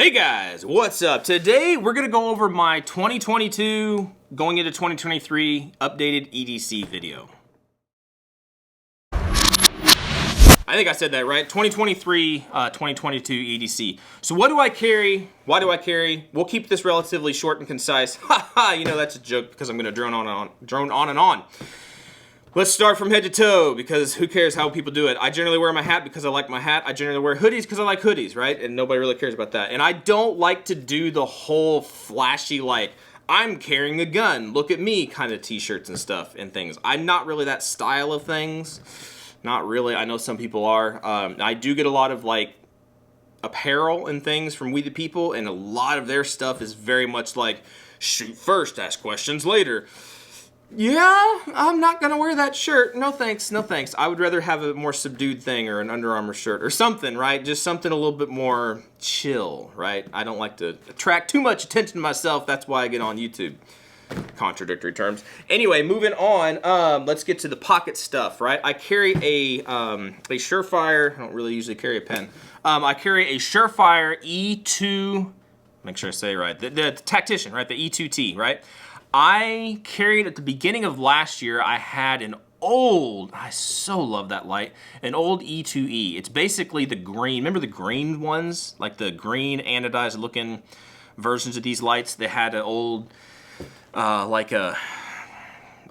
Hey guys, what's up? Today we're gonna go over my 2022 going into 2023 updated EDC video. I think I said that right. 2023, 2022 EDC. So what do I carry? Why do I carry? We'll keep this relatively short and concise. Haha, you know that's a joke because I'm gonna drone on and on. Let's start from head to toe because who cares how people do it. I generally wear my hat because I like my hat. I generally wear hoodies because I like hoodies, right? And nobody really cares about that. And I don't like to do the whole flashy, like, I'm carrying a gun, look at me kind of t-shirts and stuff and things. I'm not really that style of things. Not really. I know some people are. I do get a lot of, like, apparel and things from We The People, and a lot of their stuff is very much like, shoot first, ask questions later. Yeah, I'm not gonna wear that shirt. No thanks, no thanks. I would rather have a more subdued thing or an Under Armour shirt or something, right? Just something a little bit more chill, right? I don't like to attract too much attention to myself. That's why I get on YouTube. Contradictory terms. Anyway, moving on. Let's get to the pocket stuff, right? I carry a Surefire. I don't really usually carry a pen. I carry a Surefire E2. Make sure I say it right. The Tactician, right? The E2T, right? I carried at the beginning of last year, I had an old, I so love that light, an old E2E. It's basically the green, remember the green ones? Like the green anodized looking versions of these lights. They had an old, I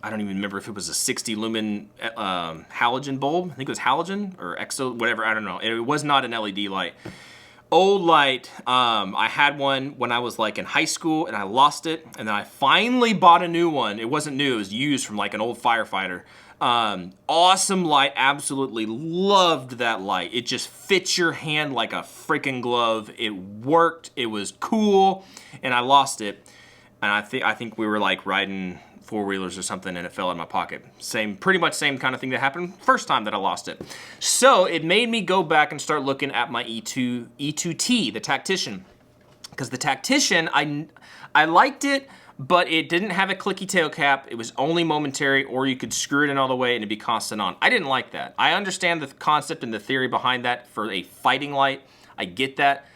don't even remember if it was a 60 lumen halogen bulb. I think it was halogen or exo, whatever, I don't know. It was not an LED light. Old light. I had one when I was like in high school and I lost it, and then I finally bought a new one. It wasn't new, it was used from like an old firefighter. Awesome light, absolutely loved that light. It just fits your hand like a freaking glove. It worked, it was cool, and I lost it. And I think we were like riding four-wheelers or something and it fell in my pocket. Pretty much same kind of thing that happened first time that I lost it. So it made me go back and start looking at my E2T, the Tactician. Because the Tactician, I liked it, but it didn't have a clicky tail cap. It was only momentary, or you could screw it in all the way and it'd be constant on. I didn't like that. I understand the concept and the theory behind that for a fighting light. I get that.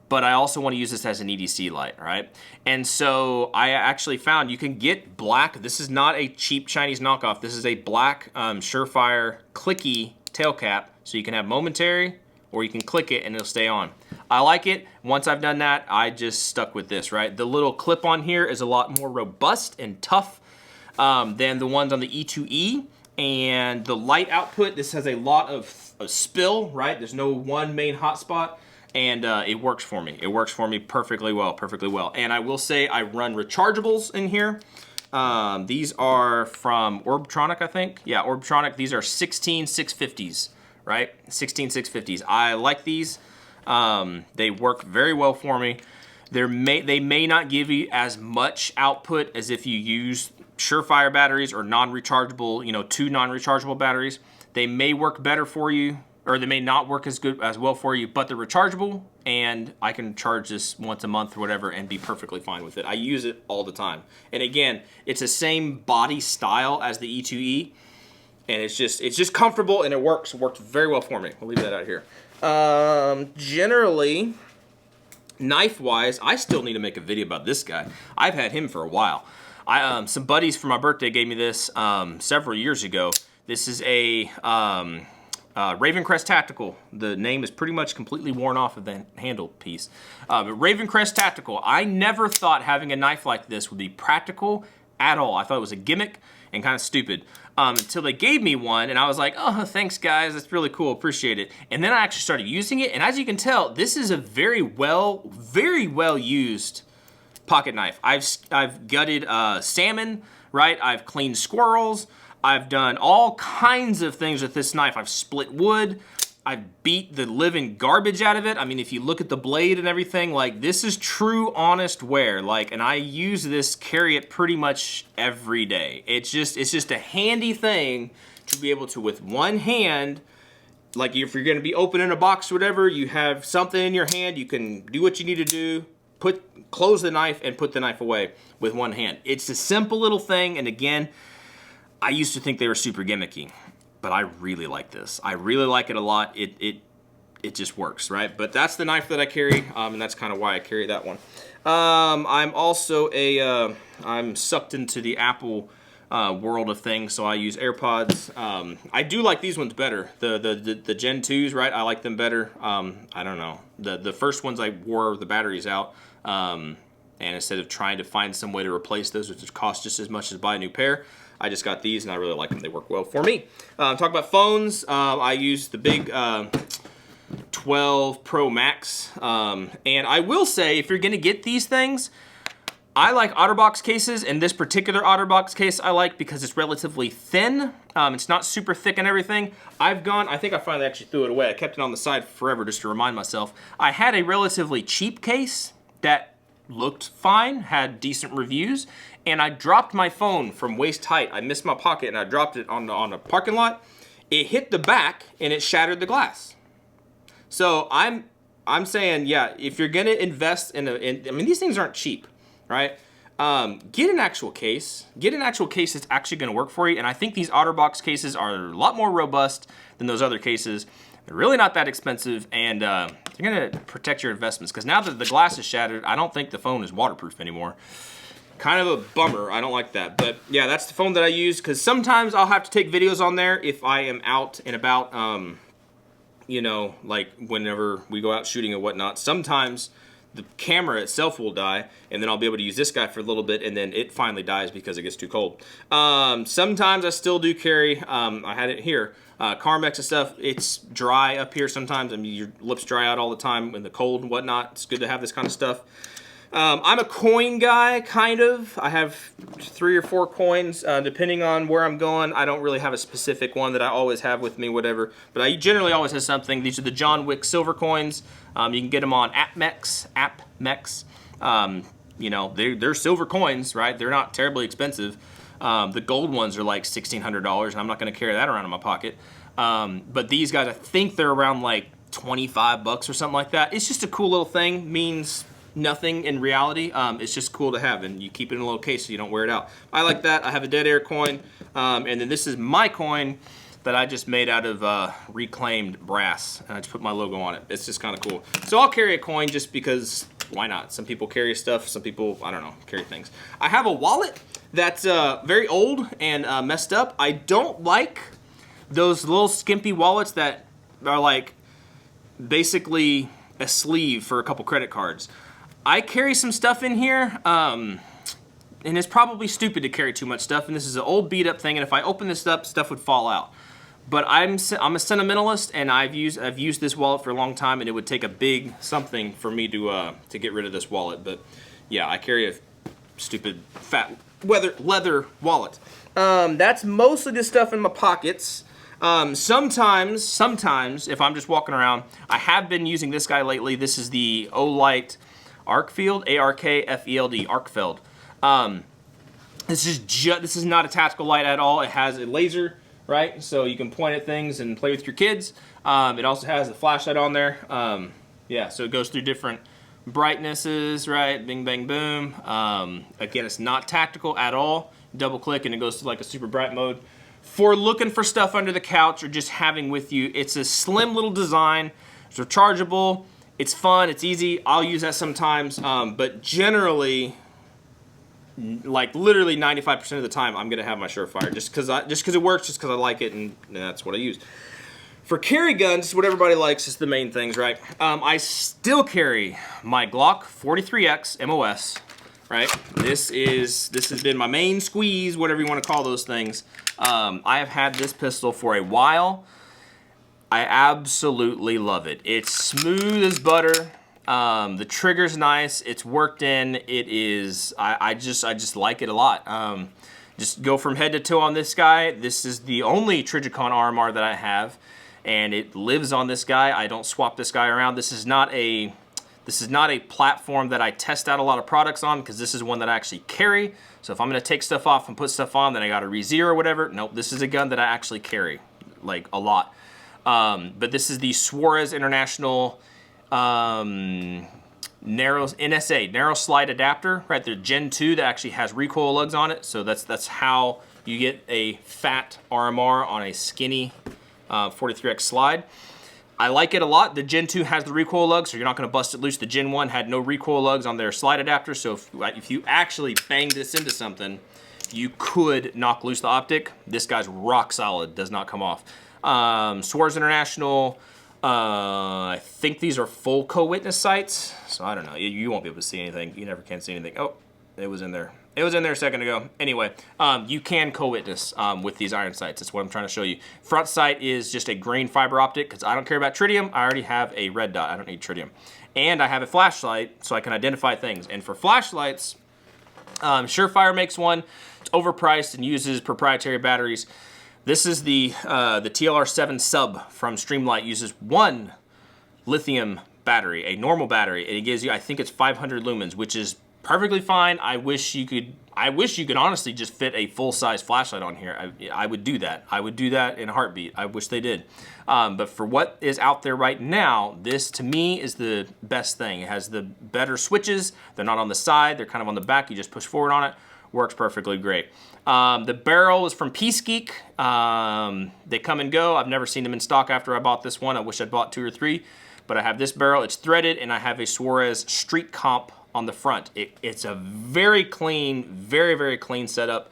But I also want to use this as an EDC light, right? And so I actually found you can get black. This is not a cheap Chinese knockoff. This is a black Surefire clicky tail cap. So you can have momentary or you can click it and it'll stay on. I like it. Once I've done that, I just stuck with this, right? The little clip on here is a lot more robust and tough than the ones on the E2E. And the light output, this has a lot of spill, right? There's no one main hotspot. And it works for me. It works for me perfectly well, perfectly well. And I will say I run rechargeables in here. These are from Orbtronic, I think. Yeah, Orbtronic. These are 16650s, right? 16650s. I like these. They work very well for me. They may not give you as much output as if you use Surefire batteries or non-rechargeable, two non-rechargeable batteries. They may work better for you, or they may not work as well for you, but they're rechargeable, and I can charge this once a month or whatever and be perfectly fine with it. I use it all the time. And again, it's the same body style as the E2E, and it's just comfortable and it works. It worked very well for me. I'll leave that out here. Generally, knife-wise, I still need to make a video about this guy. I've had him for a while. Some buddies for my birthday gave me this several years ago. This is a Ravencrest Tactical. The name is pretty much completely worn off of the handle piece. But Ravencrest Tactical. I never thought having a knife like this would be practical at all. I thought it was a gimmick and kind of stupid. Until they gave me one, and I was like, oh, thanks guys, that's really cool, appreciate it. And then I actually started using it, and as you can tell, this is a very well used pocket knife. I've gutted salmon, right? I've cleaned squirrels. I've done all kinds of things with this knife. I've split wood. I've beat the living garbage out of it. I mean, if you look at the blade and everything, like, this is true, honest wear. Like, and I use this, carry it pretty much every day. It's just a handy thing to be able to, with one hand, like if you're gonna be opening a box or whatever, you have something in your hand, you can do what you need to do, close the knife and put the knife away with one hand. It's a simple little thing, and again, I used to think they were super gimmicky, but I really like this. I really like it a lot. It it just works, right? But that's the knife that I carry, and that's kind of why I carry that one. I'm also I'm sucked into the Apple world of things, so I use AirPods. I do like these ones better. The Gen 2s, right? I like them better. I don't know. The first ones I wore the batteries out, and instead of trying to find some way to replace those, which cost just as much as buy a new pair, I just got these and I really like them. They work well for me. Talk about phones. I use the big 12 Pro Max, and I will say, if you're gonna get these things, I like OtterBox cases, and this particular OtterBox case I like because it's relatively thin. It's not super thick and everything. I think I finally actually threw it away. I kept it on the side forever just to remind myself. I had a relatively cheap case that looked fine, had decent reviews, and I dropped my phone from waist height. I missed my pocket and I dropped it on a parking lot. It hit the back and it shattered the glass. So I'm saying, yeah, if you're gonna invest I mean, these things aren't cheap, right? Get an actual case. Get an actual case that's actually gonna work for you. And I think these OtterBox cases are a lot more robust than those other cases. They're really not that expensive, and they're gonna protect your investments, because now that the glass is shattered, I don't think the phone is waterproof anymore. Kind of a bummer. I don't like that. But yeah, that's the phone that I use, because sometimes I'll have to take videos on there if I am out and about, you know, like whenever we go out shooting and whatnot. Sometimes the camera itself will die, and then I'll be able to use this guy for a little bit, and then it finally dies because it gets too cold. Sometimes I still do carry, I had it here, Carmex and stuff. It's dry up here sometimes. I mean, your lips dry out all the time in the cold and whatnot. It's good to have this kind of stuff. I'm a coin guy, kind of. I have 3 or 4 coins, depending on where I'm going. I don't really have a specific one that I always have with me, whatever. But I generally always have something. These are the John Wick silver coins. You can get them on AppMex. You know, they're silver coins, right? They're not terribly expensive. The gold ones are like $1,600, and I'm not going to carry that around in my pocket. But these guys, I think they're around like 25 bucks or something like that. It's just a cool little thing. Means nothing in reality. It's just cool to have, and you keep it in a little case so you don't wear it out. I like that. I have a dead air coin, and then this is my coin that I just made out of reclaimed brass, and I just put my logo on it. It's just kind of cool. So I'll carry a coin just because, why not? Some people carry stuff, some people, I don't know, carry things. I have a wallet that's very old and messed up. I don't like those little skimpy wallets that are like basically a sleeve for a couple credit cards. I carry some stuff in here, and it's probably stupid to carry too much stuff, and this is an old beat up thing, and if I open this up, stuff would fall out. But I'm a sentimentalist, and I've used this wallet for a long time, and it would take a big something for me to get rid of this wallet. But yeah, I carry a stupid fat leather wallet. That's mostly the stuff in my pockets. Sometimes if I'm just walking around, I have been using this guy lately. This is the Olight Arkfeld, A-R-K-F-E-L-D, Arkfeld. This is not a tactical light at all. It has a laser, right? So you can point at things and play with your kids. It also has the flashlight on there. Yeah, so it goes through different brightnesses, right? Bing, bang, boom. Again, it's not tactical at all. Double click and it goes to like a super bright mode. For looking for stuff under the couch or just having with you, it's a slim little design. It's rechargeable. It's fun, it's easy. I'll use that sometimes, but generally, like literally 95% of the time, I'm gonna have my Surefire just because it works, just because I like it, and that's what I use. For carry guns, what everybody likes is the main things, right? I still carry my Glock 43X MOS, right? This has been my main squeeze, whatever you want to call those things. I have had this pistol for a while. I absolutely love it. It's smooth as butter. The trigger's nice. It's worked in. It is. I just like it a lot. Just go from head to toe on this guy. This is the only Trijicon RMR that I have, and it lives on this guy. I don't swap this guy around. This is not a platform that I test out a lot of products on, because this is one that I actually carry. So if I'm gonna take stuff off and put stuff on, then I gotta re-zero or whatever. Nope, this is a gun that I actually carry, like a lot. But this is the Suarez International NSA, narrow slide adapter, right? The Gen 2 that actually has recoil lugs on it. So that's how you get a fat RMR on a skinny 43X slide. I like it a lot. The Gen 2 has the recoil lugs, so you're not going to bust it loose. The Gen 1 had no recoil lugs on their slide adapter, so if you actually bang this into something, you could knock loose the optic. This guy's rock solid, does not come off. Swears International, I think these are full co-witness sights, so I don't know. You won't be able to see anything. You never can see anything. Oh, it was in there. It was in there a second ago. Anyway, you can co-witness with these iron sights. That's what I'm trying to show you. Front sight is just a green fiber optic because I don't care about tritium. I already have a red dot. I don't need tritium. And I have a flashlight so I can identify things. And for flashlights, Surefire makes one. It's overpriced and uses proprietary batteries. This is the TLR7 sub from Streamlight. Uses one lithium battery, a normal battery, and it gives you, I think it's 500 lumens, which is perfectly fine. I wish you could honestly just fit a full-size flashlight on here. I would do that. I would do that in a heartbeat. I wish they did. But for what is out there right now, this to me is the best thing. It has the better switches. They're not on the side. They're kind of on the back. You just push forward on it. Works perfectly great. The barrel is from Peace Geek. They come and go. I've never seen them in stock after I bought this one. I wish I'd bought 2 or 3. But I have this barrel. It's threaded, and I have a Suarez Street Comp on the front. It's a very clean, very, very clean setup.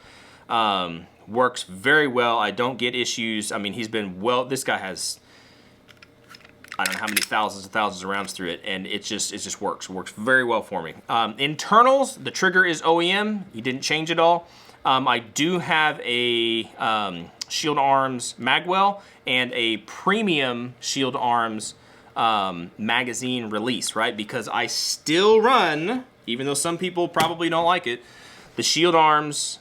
Works very well. I don't get issues. I mean, this guy has, I don't know how many thousands and thousands of rounds through it, and it just works. It works very well for me. Internals, the trigger is OEM. He didn't change it all. I do have a Shield Arms magwell and a premium Shield Arms magazine release, right? Because I still run, even though some people probably don't like it, the Shield Arms.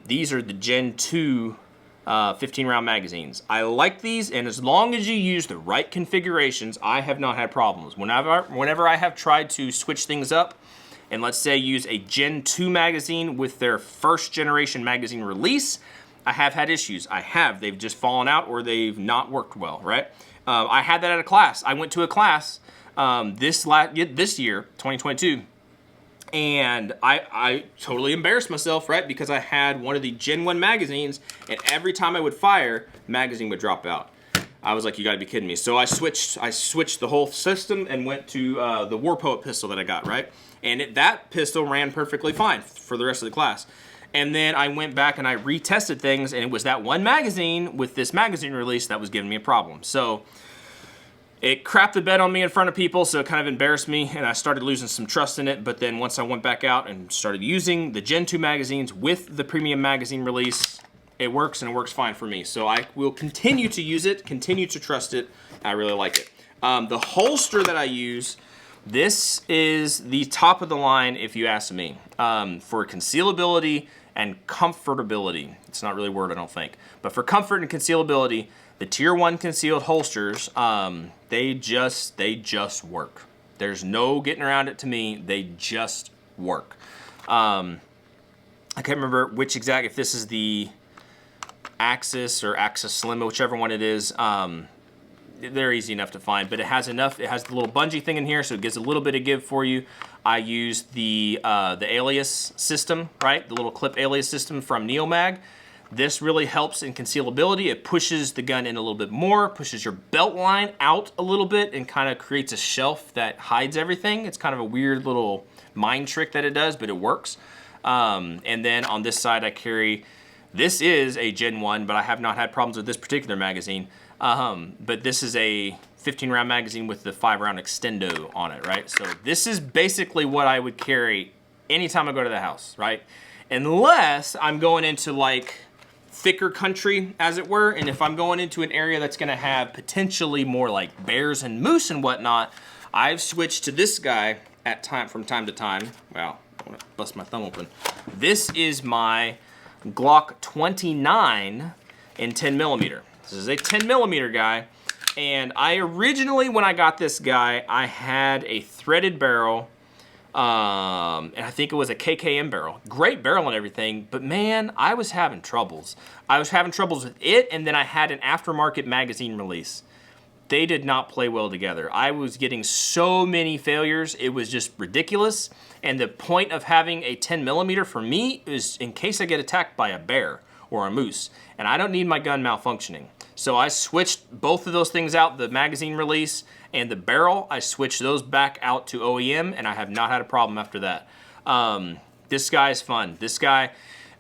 These are the Gen 2 15-round magazines. I like these, and as long as you use the right configurations, I have not had problems. Whenever I have tried to switch things up, and let's say use a Gen 2 magazine with their first generation magazine release, I have had issues. They've just fallen out or they've not worked well, right? I had that at a class. I went to a class this year, 2022, and I totally embarrassed myself, right? Because I had one of the Gen 1 magazines, and every time I would fire, magazine would drop out. I was like, you gotta be kidding me. So I switched the whole system and went to the War Poet pistol that I got, right? And that pistol ran perfectly fine for the rest of the class. And then I went back and I retested things, and it was that one magazine with this magazine release that was giving me a problem. So it crapped the bed on me in front of people, so it kind of embarrassed me, and I started losing some trust in it. But then once I went back out and started using the Gen 2 magazines with the premium magazine release, it works, and it works fine for me. So I will continue to use it, continue to trust it. I really like it. The holster that I use, this is the top of the line, if you ask me, for concealability and comfortability. It's not really a word, I don't think. But for comfort and concealability, the Tier 1 concealed holsters, they just work. There's no getting around it to me. They just work. I can't remember if this is the Axis or Axis Slim, whichever one it is. They're easy enough to find, but it has the little bungee thing in here, so it gives a little bit of give for you. I use the alias system, right? The little clip alias system from Neomag. This really helps in concealability. It pushes the gun in a little bit more, pushes your belt line out a little bit, and kind of creates a shelf that hides everything. It's kind of a weird little mind trick that it does, but it works. And then on this side I carry, this is a Gen 1, but I have not had problems with this particular magazine. But this is a 15-round magazine with the 5-round extendo on it, right? So this is basically what I would carry anytime I go to the house, right? Unless I'm going into like thicker country, as it were, and if I'm going into an area that's gonna have potentially more like bears and moose and whatnot, I've switched to this guy from time to time. Wow, I wanna bust my thumb open. This is my Glock 29 in 10mm. This is a 10mm guy, and I originally, when I got this guy, I had a threaded barrel, and I think it was a KKM barrel. Great barrel and everything, but man, I was having troubles. I was having troubles with it, and then I had an aftermarket magazine release. They did not play well together. I was getting so many failures, it was just ridiculous, and the point of having a 10mm for me is in case I get attacked by a bear or a moose, and I don't need my gun malfunctioning. So I switched both of those things out, the magazine release and the barrel. I switched those back out to OEM, and I have not had a problem after that. This guy is fun. This guy,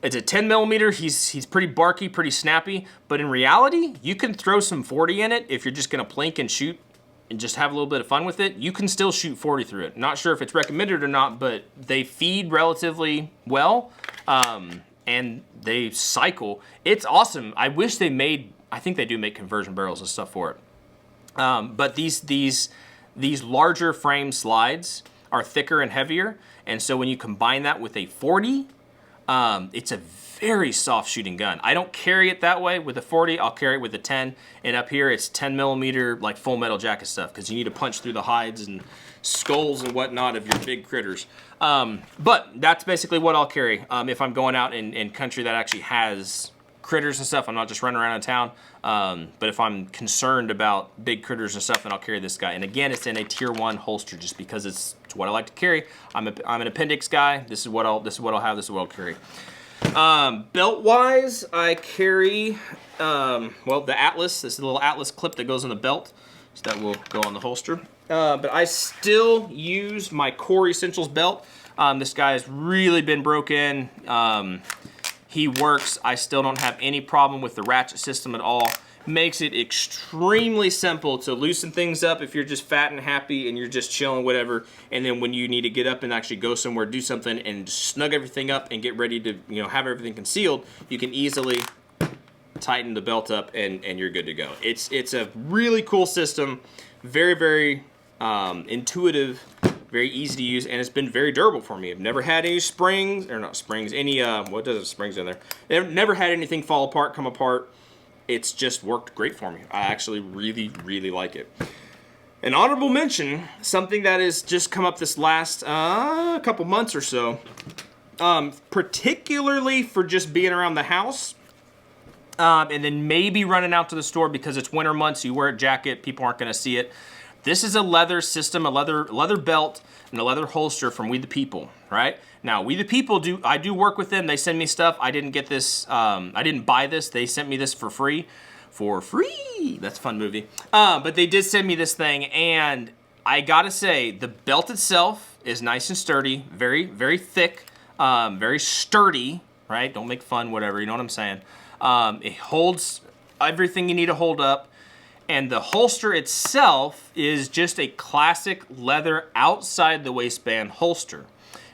it's a 10 millimeter. He's pretty barky, pretty snappy, but in reality, you can throw some 40 in it if you're just gonna plink and shoot and just have a little bit of fun with it. You can still shoot 40 through it. Not sure if it's recommended or not, but they feed relatively well, and they cycle. It's awesome. I wish they made, I think they do make conversion barrels and stuff for it. But these larger frame slides are thicker and heavier, and so when you combine that with a 40, it's a very soft shooting gun. I don't carry it that way with a 40, I'll carry it with a 10, and up here it's 10 millimeter like full metal jacket stuff, because you need to punch through the hides and skulls and whatnot of your big critters. But that's basically what I'll carry if I'm going out in country that actually has critters and stuff. I'm not just running around in town. But if I'm concerned about big critters and stuff, then I'll carry this guy. And again, it's in a tier 1 holster just because it's what I like to carry. I'm an appendix guy. This is what I'll have. This is what I'll carry. Belt wise, I carry well, the Atlas. This is a little Atlas clip that goes on the belt, so that will go on the holster. But I still use my Core Essentials belt. This guy has really been broken. He works. I still don't have any problem with the ratchet system at all. Makes it extremely simple to loosen things up if you're just fat and happy and you're just chilling, whatever. And then when you need to get up and actually go somewhere, do something, and snug everything up and get ready to, you know, have everything concealed, you can easily tighten the belt up and you're good to go. It's a really cool system. Very, very intuitive. Very easy to use, and it's been very durable for me. I've never had any springs, or not springs, any, what does it, springs in there? I've never had anything fall apart, come apart. It's just worked great for me. I actually really, really like it. An honorable mention, something that has just come up this last couple months or so, particularly for just being around the house, and then maybe running out to the store because it's winter months, so you wear a jacket, people aren't gonna see it. This is a leather system, a leather belt, and a leather holster from We the People, right? Now, We the People, I do work with them. They send me stuff. I didn't get this, I didn't buy this. They sent me this for free. For free! That's a fun movie. But they did send me this thing, and I gotta say, the belt itself is nice and sturdy, very, very thick, very sturdy, right? Don't make fun, whatever, you know what I'm saying? It holds everything you need to hold up. And the holster itself is just a classic leather outside the waistband holster.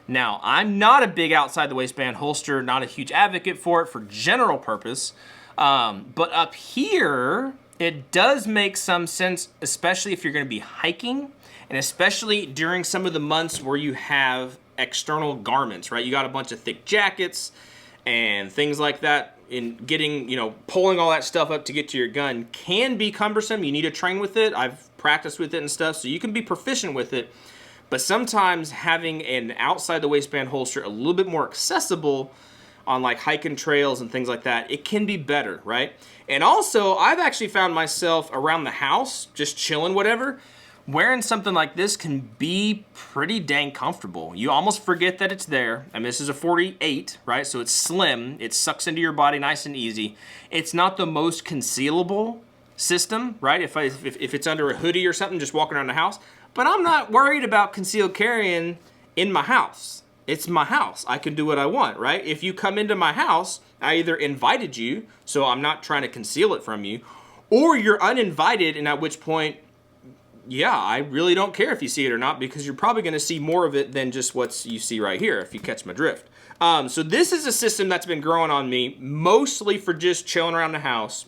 Now, I'm not a big outside the waistband holster, not a huge advocate for it for general purpose. But up here, it does make some sense, especially if you're gonna be hiking, and especially during some of the months where you have external garments, right? You got a bunch of thick jackets and things like that. In getting, you know, pulling all that stuff up to get to your gun can be cumbersome. You need to train with it. I've practiced with it and stuff, so you can be proficient with it. But sometimes having an outside the waistband holster a little bit more accessible on like hiking trails and things like that, it can be better, right? And also, I've actually found myself around the house, just chilling, whatever, wearing something like this can be pretty dang comfortable. You almost forget that it's there. I mean, this is a 48, right? So it's slim. It sucks into your body nice and easy. It's not the most concealable system, right? If it's under a hoodie or something, just walking around the house. But I'm not worried about concealed carrying in my house. It's my house. I can do what I want, right? If you come into my house, I either invited you, so I'm not trying to conceal it from you, or you're uninvited, and at which point, yeah, I really don't care if you see it or not, because you're probably going to see more of it than just what you see right here, if you catch my drift. So this is a system that's been growing on me, mostly for just chilling around the house,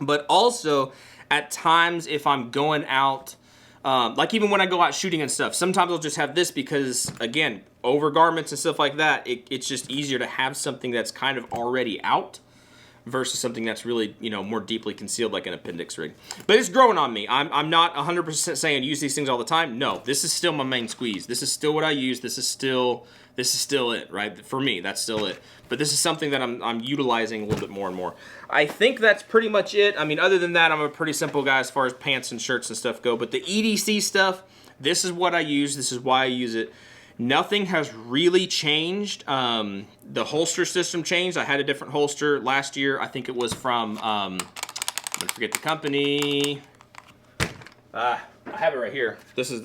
but also at times if I'm going out, like even when I go out shooting and stuff, sometimes I'll just have this because, again, over garments and stuff like that, it's just easier to have something that's kind of already out versus something that's really, you know, more deeply concealed like an appendix rig. But it's growing on me. I'm not 100% saying use these things all the time. No, this is still my main squeeze. This is still what I use. This is still it, right? For me, that's still it. But this is something that I'm utilizing a little bit more and more. I think that's pretty much it. I mean, other than that, I'm a pretty simple guy as far as pants and shirts and stuff go. But the EDC stuff, this is what I use. This is why I use it. Nothing has really changed. The holster system changed. I had a different holster last year. I think it was from I'm gonna forget the company. I have it right here. This is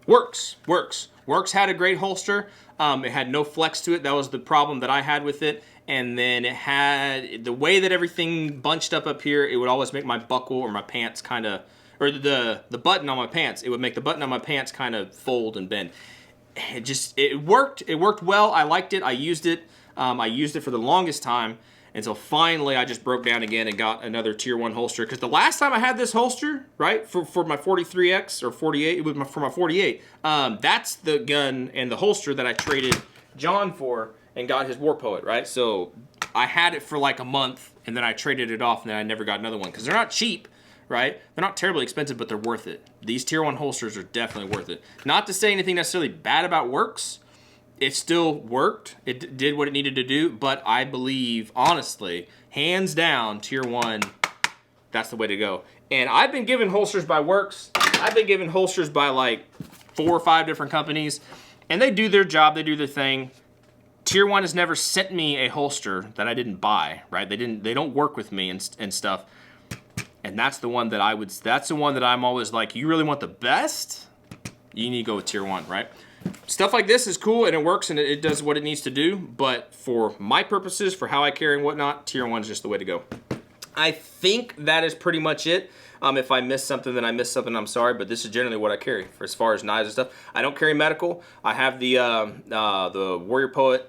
Works. Works had a great holster. It had no flex to it. That was the problem that I had with it. And then it had the way that everything bunched up here. It would always make my buckle or my pants kind of, or the button on my pants. It would make the button on my pants kind of fold and bend. It worked. It worked well. I liked it. I used it. I used it for the longest time until finally I just broke down again and got another tier 1 holster. Because the last time I had this holster, right, for my 43X or 48, it was for my 48. That's the gun and the holster that I traded John for and got his War Poet, right? So I had it for like a month and then I traded it off and then I never got another one because they're not cheap, right? They're not terribly expensive, but they're worth it. These tier 1 holsters are definitely worth it. Not to say anything necessarily bad about Works. It still worked. It did what it needed to do, but I believe, honestly, hands down, tier 1, that's the way to go. And I've been given holsters by Works. I've been given holsters by like 4 or 5 different companies, and they do their job, they do their thing. Tier 1 has never sent me a holster that I didn't buy, right? They don't work with me and stuff. And that's the one that that's the one that I'm always like, you really want the best? You need to go with tier 1, right? Stuff like this is cool and it works and it does what it needs to do, but for my purposes, for how I carry and whatnot, tier 1 is just the way to go. I think that is pretty much it. If I missed something, then I missed something, I'm sorry, but this is generally what I carry for as far as knives and stuff. I don't carry medical. I have the Warrior Poet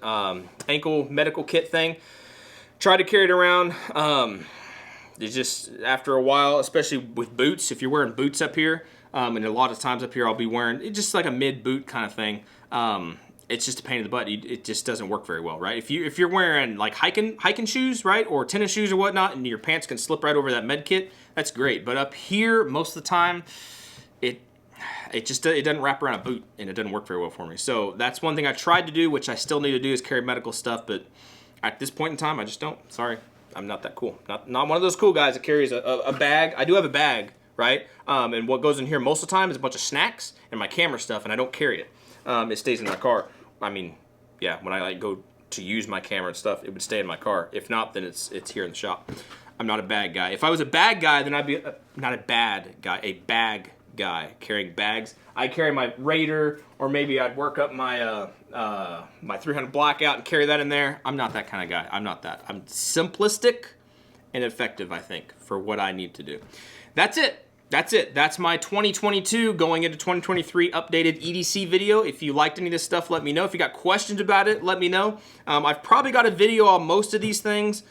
ankle medical kit thing. Try to carry it around. It's just, after a while, especially with boots, if you're wearing boots up here, and a lot of times up here I'll be wearing just like a mid boot kind of thing. It's just a pain in the butt. It just doesn't work very well, right? If you're wearing like hiking shoes, right, or tennis shoes or whatnot, and your pants can slip right over that med kit, that's great. But up here, most of the time, it doesn't wrap around a boot, and it doesn't work very well for me. So that's one thing I tried to do, which I still need to do, is carry medical stuff. But at this point in time, I just don't. Sorry, I'm not that cool. Not one of those cool guys that carries a bag. I do have a bag, right? And what goes in here most of the time is a bunch of snacks and my camera stuff, and I don't carry it. It stays in my car. I mean, yeah, when I like go to use my camera and stuff, it would stay in my car. If not, then it's here in the shop. I'm not a bag guy. If I was a bag guy, then I'd be not a bad guy, a bag guy carrying bags. I carry my Raider, or maybe I'd work up my my 300 Blackout and carry that in there. I'm not that kind of guy. I'm not that. I'm simplistic and effective, I think, for what I need to do. That's it. That's it. That's my 2022 going into 2023 updated EDC video. If you liked any of this stuff, let me know. If you got questions about it, let me know. I've probably got a video on most of these things.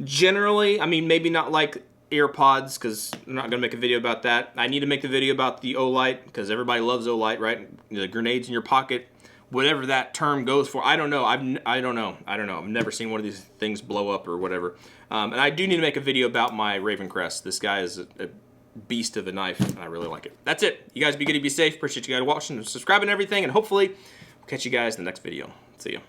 Generally, I mean, maybe not like AirPods, because I'm not going to make a video about that. I need to make the video about the Olight, because everybody loves Olight, right? The grenades in your pocket, whatever that term goes for. I don't know. I don't know. I've never seen one of these things blow up or whatever. And I do need to make a video about my Raven Crest. This guy is a beast of a knife, and I really like it. That's it. You guys be good, be safe. Appreciate you guys watching and subscribing and everything, and hopefully we'll catch you guys in the next video. See ya.